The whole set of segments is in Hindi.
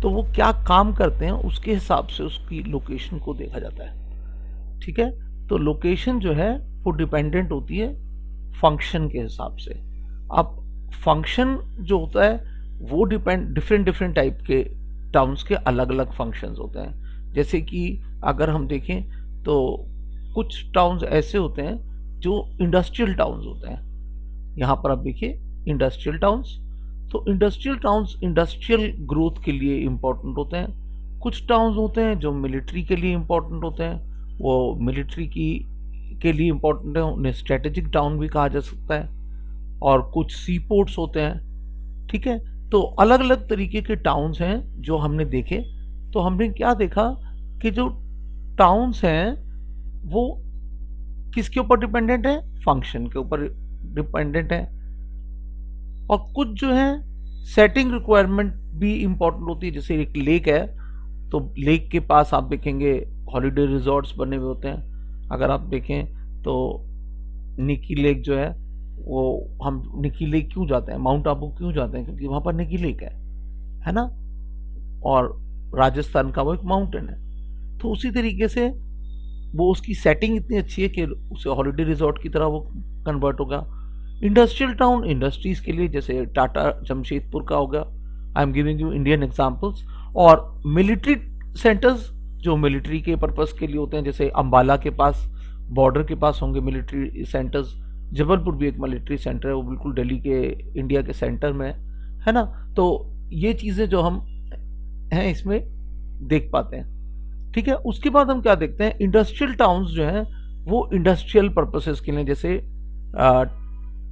तो वो क्या काम करते हैं उसके हिसाब से उसकी लोकेशन को देखा जाता है। ठीक है, तो लोकेशन जो है वो डिपेंडेंट होती है फंक्शन के हिसाब से। अब फंक्शन जो होता है वो डिफरेंट डिफरेंट टाइप के टाउन्स के अलग अलग फंक्शंस होते हैं। जैसे कि अगर हम देखें तो कुछ टाउन्स ऐसे होते हैं जो इंडस्ट्रियल टाउन्स होते हैं। यहाँ पर आप देखिए इंडस्ट्रियल टाउन्स, तो इंडस्ट्रियल टाउन्स इंडस्ट्रियल ग्रोथ के लिए इम्पोर्टेंट होते हैं। कुछ टाउन्स होते हैं जो मिलिट्री के लिए इम्पोर्टेंट होते हैं, वो मिलिट्री की के लिए इम्पोर्टेंट है, उन्हें स्ट्रेटेजिक टाउन भी कहा जा सकता है। और कुछ सी पोर्ट्स होते हैं। ठीक है, तो अलग अलग तरीके के टाउन्स हैं जो हमने देखे। तो हमने क्या देखा कि जो टाउन्स हैं वो किसके ऊपर डिपेंडेंट है, फंक्शन के ऊपर डिपेंडेंट है। और कुछ जो है सेटिंग रिक्वायरमेंट भी इंपॉर्टेंट होती है। जैसे एक लेक है तो लेक के पास आप देखेंगे हॉलीडे रिजॉर्ट्स बने हुए होते हैं। अगर आप देखें तो निकी लेक जो है वो, हम निकी लेक क्यों जाते हैं, माउंट आबू क्यों जाते हैं, क्योंकि वहां पर निकी लेक है ना, और राजस्थान का वो एक माउंटेन है। तो उसी तरीके से वो उसकी सेटिंग इतनी अच्छी है कि उसे हॉलीडे रिजॉर्ट की तरह वो कन्वर्ट होगा। इंडस्ट्रियल टाउन इंडस्ट्रीज के लिए, जैसे टाटा जमशेदपुर का होगा, I am giving you Indian examples. और मिलिट्री सेंटर्स जो मिलिट्री के पर्पस के लिए होते हैं, जैसे अंबाला के पास बॉर्डर के पास होंगे मिलिट्री सेंटर्स। जबलपुर भी एक मिलिट्री सेंटर है, वो बिल्कुल दिल्ली के इंडिया के सेंटर में है ना। तो ये चीज़ें जो हम हैं इसमें देख पाते हैं। ठीक है, उसके बाद हम क्या देखते हैं, इंडस्ट्रियल टाउन्स जो हैं वो इंडस्ट्रियल पर्पसेस के लिए, जैसे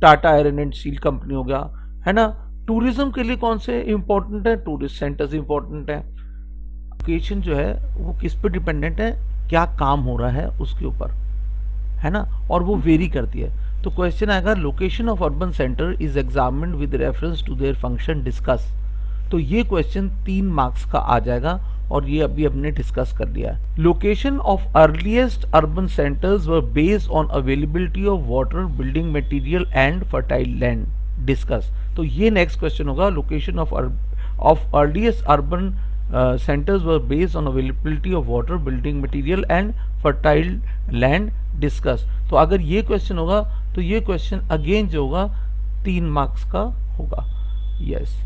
Tata iron and steel company हो गया, है ना। टूरिज्म के लिए कौन से इंपॉर्टेंट है, टूरिस्ट सेंटर्स इंपॉर्टेंट है। लोकेशन जो है वो किस पे डिपेंडेंट है, क्या काम हो रहा है उसके ऊपर, है ना, और वो वेरी करती है। तो क्वेश्चन आएगा location of urban centre is examined with reference to their function discuss. तो ये क्वेश्चन 3 मार्क्स का आ जाएगा और ये अभी हमने डिस्कस कर लिया है। Location of earliest urban centres were based on availability of water, building material and fertile land, discuss. तो ये नेक्स्ट क्वेश्चन होगा, location of earliest urban centers were based on availability of water, building material and fertile land, discuss। तो अगर ये क्वेश्चन होगा तो ये क्वेश्चन अगेन जो होगा 3 मार्क्स का होगा। यस,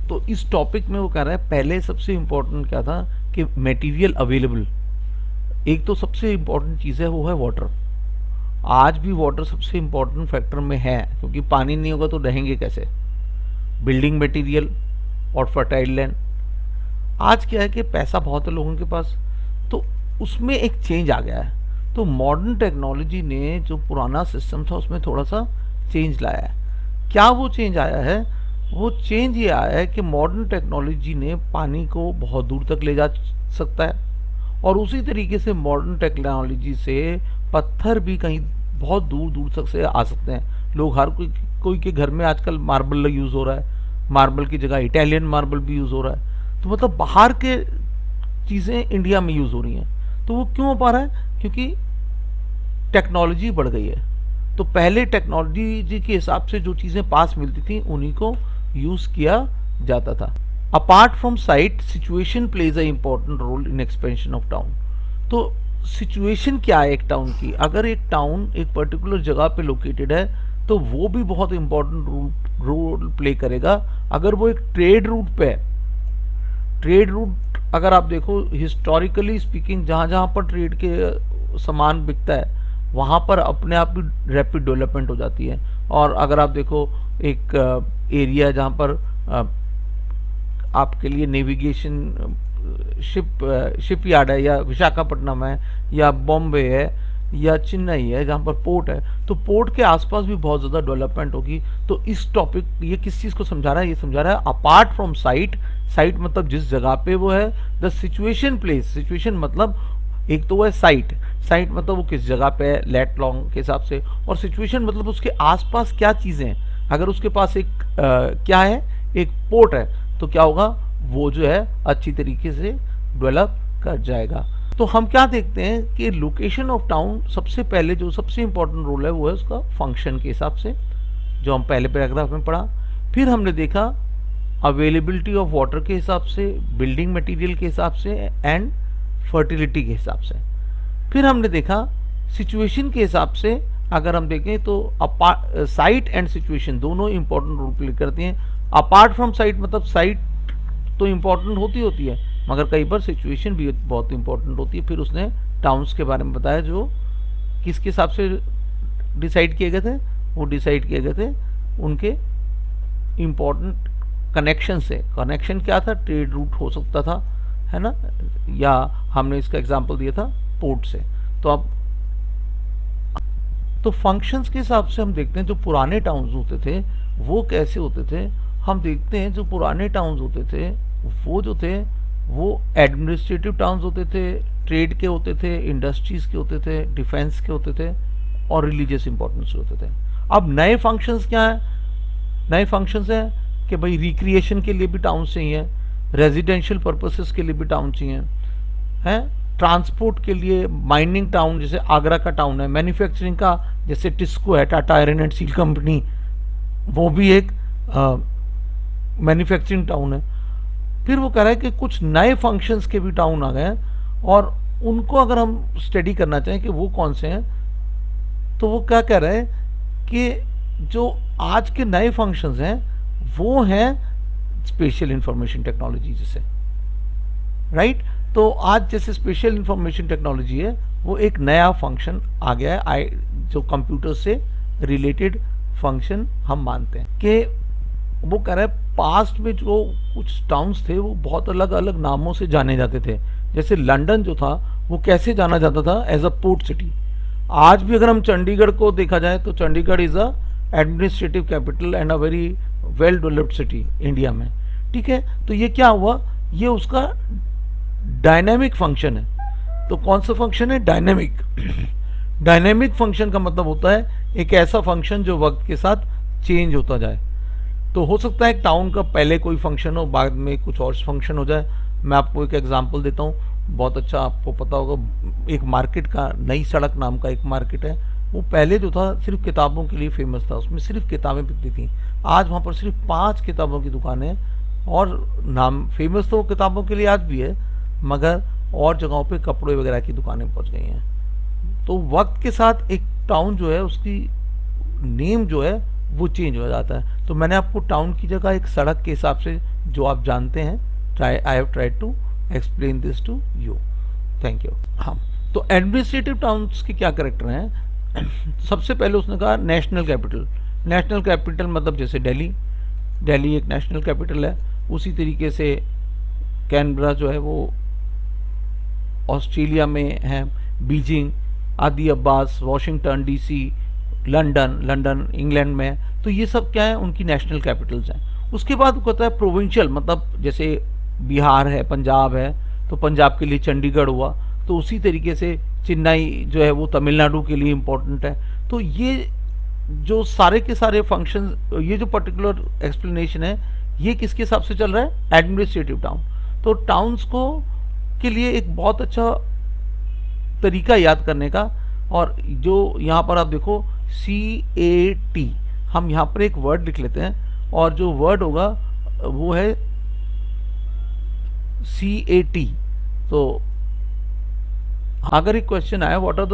तो इस टॉपिक में वो कह रहा है पहले सबसे इंपॉर्टेंट क्या था कि मटेरियल अवेलेबल, एक तो सबसे इंपॉर्टेंट चीज़ है वो है वाटर। आज भी वाटर सबसे इंपॉर्टेंट फैक्टर में है, क्योंकि पानी नहीं होगा तो रहेंगे कैसे। बिल्डिंग मटेरियल और फर्टाइल लैंड। आज क्या है कि पैसा बहुत है लोगों के पास, तो उसमें एक चेंज आ गया है। तो मॉडर्न टेक्नोलॉजी ने जो पुराना सिस्टम था उसमें थोड़ा सा चेंज लाया है। क्या वो चेंज आया है, वो चेंज ये आया है कि मॉडर्न टेक्नोलॉजी ने पानी को बहुत दूर तक ले जा सकता है, और उसी तरीके से मॉडर्न टेक्नोलॉजी से पत्थर भी कहीं बहुत दूर दूर तक से आ सकते हैं। लोग हर कोई के घर में आजकल मार्बल यूज़ हो रहा है, मार्बल की जगह इटालियन मार्बल भी यूज़ हो रहा है। तो मतलब बाहर के चीज़ें इंडिया में यूज़ हो रही हैं। तो वो क्यों हो पा रहा है, क्योंकि टेक्नोलॉजी बढ़ गई है। तो पहले टेक्नोलॉजी के हिसाब से जो चीज़ें पास मिलती थी उन्हीं को यूज़ किया जाता था। Apart from site, situation plays a important role in expansion of town. तो सिचुएशन क्या है एक टाउन की, अगर एक टाउन एक पर्टिकुलर जगह पे लोकेटेड है तो वो भी बहुत इंपॉर्टेंट रोल प्ले करेगा। अगर वो एक ट्रेड रूट पे है, ट्रेड रूट अगर आप देखो हिस्टोरिकली स्पीकिंग, जहाँ जहाँ पर ट्रेड के सामान बिकता है वहाँ पर अपने आप ही रैपिड डेवलपमेंट हो जाती है। और अगर आप देखो एक एरिया जहाँ पर आपके लिए नेविगेशन शिप यार्ड है, या विशाखापट्टनम है, या बॉम्बे है, या चेन्नई है जहाँ पर पोर्ट है, तो पोर्ट के आसपास भी बहुत ज़्यादा डेवलपमेंट होगी। तो इस टॉपिक ये किस चीज़ को समझा रहा है, ये समझा रहा है अपार्ट फ्रॉम साइट। साइट मतलब जिस जगह पे वो है, द सिचुएशन प्लेस, सिचुएशन मतलब एक तो वो है साइट, साइट मतलब वो किस जगह पे है लेट लॉन्ग के हिसाब से, और सिचुएशन मतलब उसके आसपास क्या चीज़ें हैं। अगर उसके पास एक क्या है, एक पोर्ट है, तो क्या होगा, वो जो है अच्छी तरीके से डेवलप कर जाएगा। तो हम क्या देखते हैं कि लोकेशन ऑफ टाउन सबसे पहले जो सबसे इंपॉर्टेंट रोल है वो है उसका फंक्शन के हिसाब से, जो हम पहले पैराग्राफ में पढ़ा। फिर हमने देखा अवेलेबिलिटी ऑफ वाटर के हिसाब से, बिल्डिंग मटेरियल के हिसाब से एंड फर्टिलिटी के हिसाब से। फिर हमने देखा सिचुएशन के हिसाब से, अगर हम देखें तो साइट एंड सिचुएशन दोनों इंपॉर्टेंट रोल प्ले करती हैं। अपार्ट फ्रॉम साइट मतलब साइट तो इंपॉर्टेंट होती है, मगर कई बार सिचुएशन भी बहुत इंपॉर्टेंट होती है। फिर उसने टाउन्स के बारे में बताया जो किसके हिसाब से डिसाइड किए गए थे, वो डिसाइड किए गए थे उनके इम्पोर्टेंट कनेक्शन से। कनेक्शन क्या था, ट्रेड रूट हो सकता था, है ना, या हमने इसका एग्जांपल दिया था पोर्ट से। तो अब तो फंक्शंस के हिसाब से हम देखते हैं जो पुराने टाउन्स होते थे वो कैसे होते थे। हम देखते हैं जो पुराने टाउन्स होते थे वो जो थे वो एडमिनिस्ट्रेटिव टाउन्स होते थे, ट्रेड के होते थे, इंडस्ट्रीज के होते थे, डिफेंस के होते थे और रिलीजियस इंपॉर्टेंस होते थे। अब नए फंक्शंस क्या हैं, नए फंक्शंस हैं कि भाई रिक्रिएशन के लिए भी टाउन चाहिए, रेजिडेंशियल पर्पसेस के लिए भी टाउन चाहिए, हैं ट्रांसपोर्ट के लिए माइनिंग टाउन जैसे आगरा का टाउन है, मैन्युफैक्चरिंग का जैसे टिस्को है, Tata iron and steel company, वो भी एक मैन्युफैक्चरिंग टाउन है। फिर वो कह रहा है कि कुछ नए फंक्शंस के भी टाउन आ गए हैं और उनको अगर हम स्टडी करना चाहें कि वो कौन से हैं, तो वो क्या कह रहे हैं कि जो आज के नए फंक्शंस हैं वो हैं स्पेशल इंफॉर्मेशन टेक्नोलॉजी जैसे, राइट। तो आज जैसे स्पेशल इंफॉर्मेशन टेक्नोलॉजी है वो एक नया फंक्शन आ गया है, जो कंप्यूटर से रिलेटेड फंक्शन हम मानते हैं कि वो कह रहा है पास्ट में जो कुछ टाउन्स थे वो बहुत अलग अलग नामों से जाने जाते थे। जैसे लंदन जो था वो कैसे जाना जाता था, एज अ पोर्ट सिटी। आज भी अगर हम चंडीगढ़ को देखा जाए तो Chandigarh is a administrative capital and a very well developed city India में, ठीक है। तो ये क्या हुआ, ये उसका डायनेमिक फंक्शन है। तो कौन सा फंक्शन है, डायनेमिक। डायनेमिक फंक्शन का मतलब होता है एक ऐसा फंक्शन जो वक्त के साथ चेंज होता जाए। तो हो सकता है एक टाउन का पहले कोई फंक्शन हो, बाद में कुछ और फंक्शन हो जाए। मैं आपको एक एग्जांपल देता हूँ, बहुत अच्छा आपको पता होगा, एक मार्केट का नई सड़क नाम का एक मार्केट है, वो पहले जो था सिर्फ किताबों के लिए फेमस था, उसमें सिर्फ किताबें बिकती थी। आज वहाँ पर सिर्फ 5 किताबों की दुकानें, और नाम फेमस तो किताबों के लिए आज भी है, मगर और जगहों पे कपड़े वगैरह की दुकानें पहुँच गई हैं। तो वक्त के साथ एक टाउन जो है उसकी नेम जो है वो चेंज हो जाता है। तो मैंने आपको टाउन की जगह एक सड़क के हिसाब से जो आप जानते हैं, I have tried to explain this to you, thank you. हाँ, तो एडमिनिस्ट्रेटिव टाउन्स के क्या कैरेक्टर हैं। सबसे पहले उसने कहा नेशनल कैपिटल। नेशनल कैपिटल मतलब जैसे दिल्ली, दिल्ली एक नेशनल कैपिटल है। उसी तरीके से कैनबरा जो है वो ऑस्ट्रेलिया में है, बीजिंग, आदि Abbas, Washington DC, London, London England में है। तो ये सब क्या है, उनकी नेशनल कैपिटल्स हैं। उसके बाद होता है प्रोविंशियल, मतलब जैसे बिहार है, पंजाब है, तो पंजाब के लिए चंडीगढ़ हुआ। तो उसी तरीके से चेन्नई जो है वो तमिलनाडु के लिए इम्पोर्टेंट है। तो ये जो सारे के सारे फंक्शन, ये जो पर्टिकुलर एक्सप्लेनेशन है ये किसके हिसाब से चल रहा है, एडमिनिस्ट्रेटिव टाउन। तो टाउन्स को के लिए एक बहुत अच्छा तरीका याद करने का, और जो यहाँ पर आप देखो CAT, हम यहाँ पर एक वर्ड लिख लेते हैं और जो वर्ड होगा वो है CAT। तो अगर एक क्वेश्चन आया what are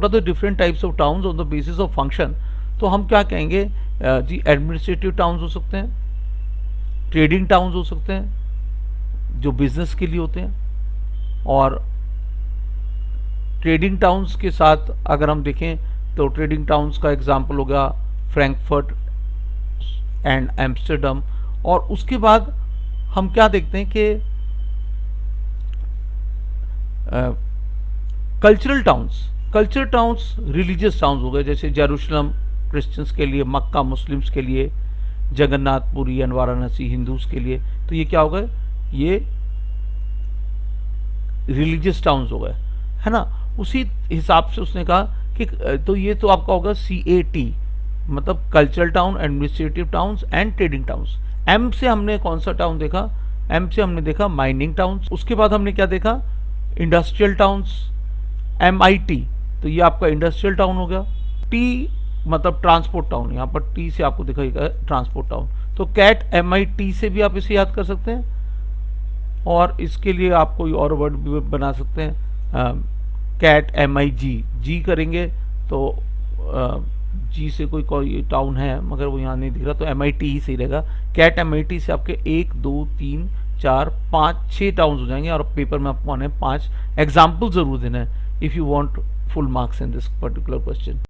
the different types of towns on the basis of function, तो हम क्या कहेंगे जी, एडमिनिस्ट्रेटिव टाउन्स हो सकते हैं, ट्रेडिंग टाउन्स हो सकते हैं जो बिजनेस के लिए होते हैं, और ट्रेडिंग टाउन्स के साथ अगर हम देखें तो ट्रेडिंग टाउन्स का एग्जांपल हो गया फ्रैंकफर्ट एंड एम्स्टर्डम। और उसके बाद हम क्या देखते हैं कि कल्चरल टाउन्स रिलीजियस टाउन्स हो गए, जैसे जेरूशलम क्रिश्चियंस के लिए, मक्का मुस्लिम्स के लिए, जगन्नाथपुरी एंड वाराणसी हिंदूज के लिए। तो ये क्या हो गए, ये रिलीजियस टाउन्स हो गए, है ना। उसी हिसाब से उसने कहा कि तो ये तो आपका होगा CAT, मतलब cultural town, administrative towns and trading towns. M से हमने कौन सा टाउन देखा, M से हमने देखा माइनिंग टाउन्स। उसके बाद हमने क्या देखा, इंडस्ट्रियल टाउन्स, MIT, तो ये आपका इंडस्ट्रियल टाउन हो गया। T मतलब ट्रांसपोर्ट टाउन, यहाँ पर T से आपको दिखाएगा ट्रांसपोर्ट टाउन। तो कैट MIT से भी आप इसे याद कर सकते हैं, और इसके लिए आप कोई और वर्ड भी बना सकते हैं, कैट MIG, जी करेंगे तो जी से कोई टाउन है मगर वो यहाँ नहीं दिख रहा, तो MIT ही सही रहेगा। कैट MIT से आपके 1 2 3 4 5 6 टाउन्स हो जाएंगे, और पेपर में आपको आने 5 एग्जाम्पल जरूर देना है if you want full marks in this particular question.